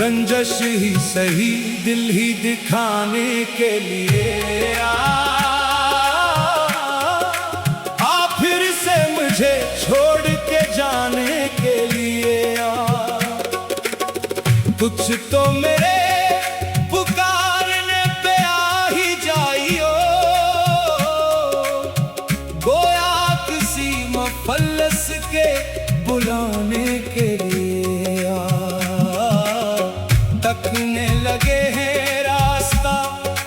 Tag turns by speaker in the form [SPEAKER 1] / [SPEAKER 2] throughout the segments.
[SPEAKER 1] रंजश ही सही दिल ही दिखाने के लिए फिर से मुझे छोड़ के जाने के लिए कुछ तो मेरे पुकारने पे आ ही जाइयो, गोया किसी मुफल्लिस के बुलाने के लिए तकने लगे हैं रास्ता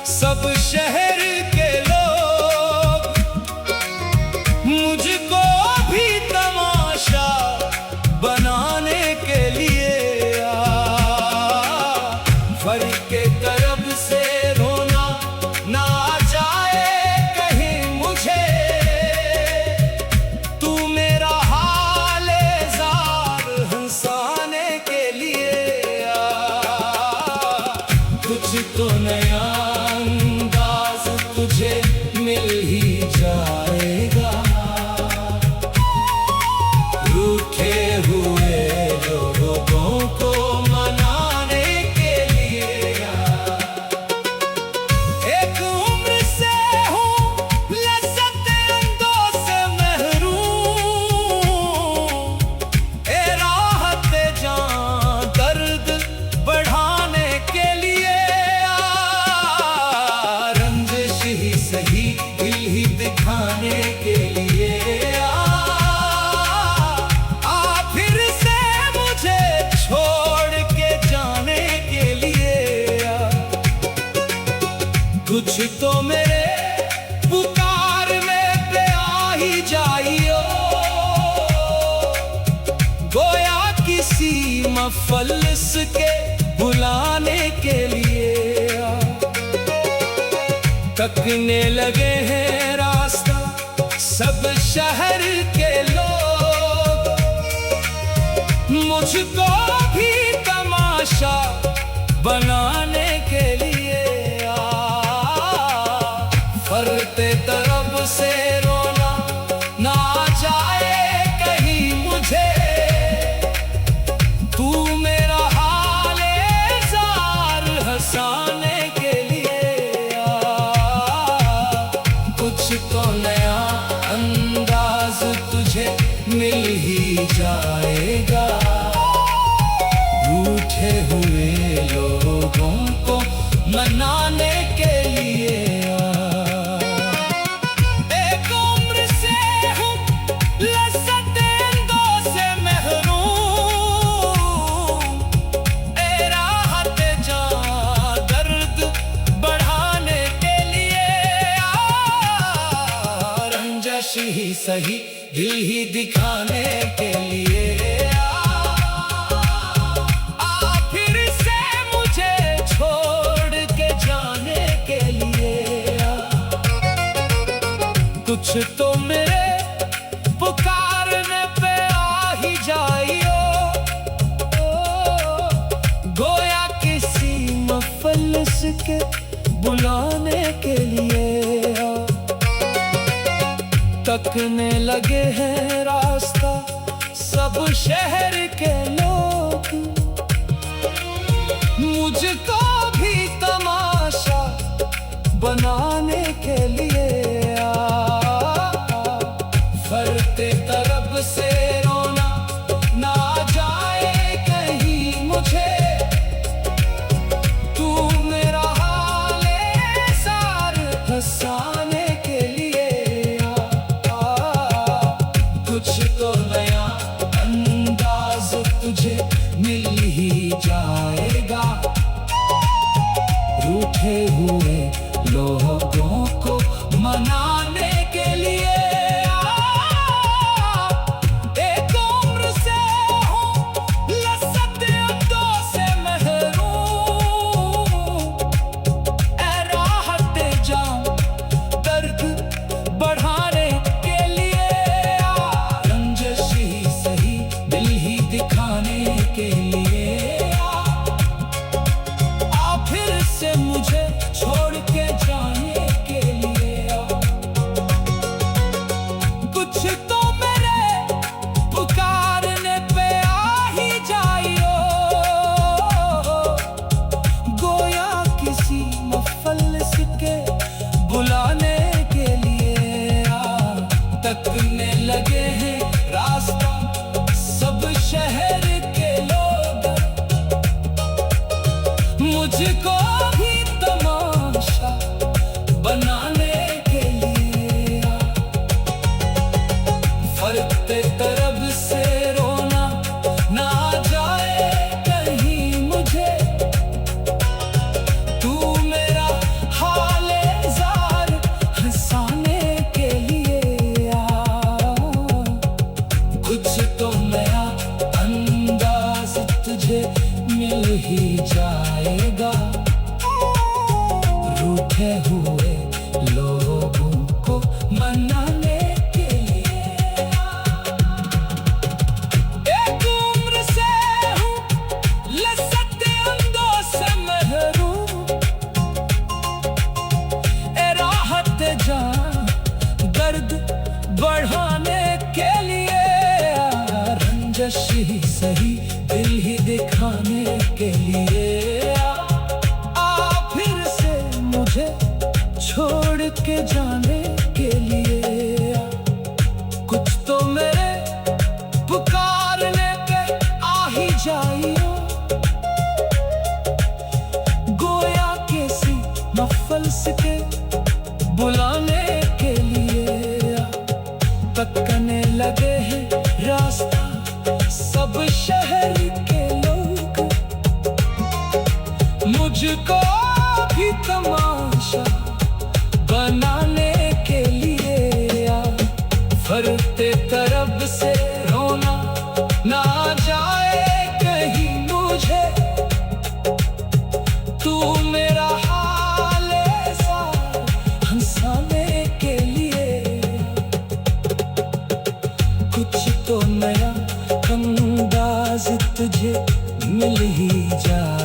[SPEAKER 1] सब शहर के लोग, मुझको भी तमाशा बनाने के लिए फर्क के तरफ से रोना ना जाए कहीं मुझे, तू मेरा हाल ज़ार हंसाने के लिए कुछ तो नया अंदाज तुझे मिल ही जाएगा, रूठे हुए लोगों को मनाने के लिए एक उम्र से हूँ लज़्ज़त अंदोज़ से महरूम, ए राहत जान दर्द बढ़ाने के लिए रंजिश ही सही दिल ही दिखाने के लिए फिर से मुझे छोड़ के जाने के लिए कुछ तो मेरे पुकार में पे आ ही जाइयो, गोया किसी मुफल्लिस के बुलाने के लिए तकने लगे हैं रास्ता सब शहर के लोग, मुझको भी तमाशा बनाने के लिए फरते तरफ से रोना ना जाए कहीं मुझे, तू मेरा हाल ज़ार हंसाने के लिए कुछ तो नया अंदाज तुझे मिल ही जाएगा, रूठे हुए लोगों को मनाने के लिए एक उम्र से हूँ लज़्ज़त अंदोज़ से महरूम, ए राहत जान दर्द बढ़ाने के लिए रंजश ही सही दिल ही दिखाने के लिए फिर से मुझे छोड़ के जाने के लिए कुछ तो मेरे पुकारने पे आ ही जाइयो, गोया किसी मुफल्लिस के बुलाने के लिए तकने लगे हैं रास्ता सब शहर के लोग, मुझको भी तमाशा बनाने के लिए फरते तरफ से रोना ना जाए कहीं मुझे, तू मेरा हाल ज़ार हंसाने के लिए कुछ तो नया अंदाज तुझे मिल ही जाएगा, रूठे हुए लोगों को मनाने के लिए लगे हैं रास्ता सब शहर के लोग, मुझको भी तमाशा बनाने के लिए फरते तरफ से रोना ना जाए कहीं मुझे, तू मेरा हाले ज़ार हंसाने के लिए कुछ तो नया अंदाज तुझे मिल ही जाएगा, रूठे हुए लोगों को मनाने के लिए। एक उम्र से हूँ लज़्ज़त अंदों से महरूम, ए राहत जान दर्द बढ़ाने के लिए, रंजश ही सही दिल ही दिखाने के लिए फिर से मुझे छोड़ के जाने के लिए। कुछ तो मेरे पुकारने पे आ ही जाइयो, गोया किसी महफिल के बुलाने के लिए तकने लगे हैं रास्ता सब शहर के लोग, मुझको भी तमाशा बनाने के लिए फरते तरफ से रोना ना जाए कहीं मुझे, तू मेरा हाले ज़ार हंसाने के लिए कुछ तो नया अंदाज तुझे मिल ही जाए।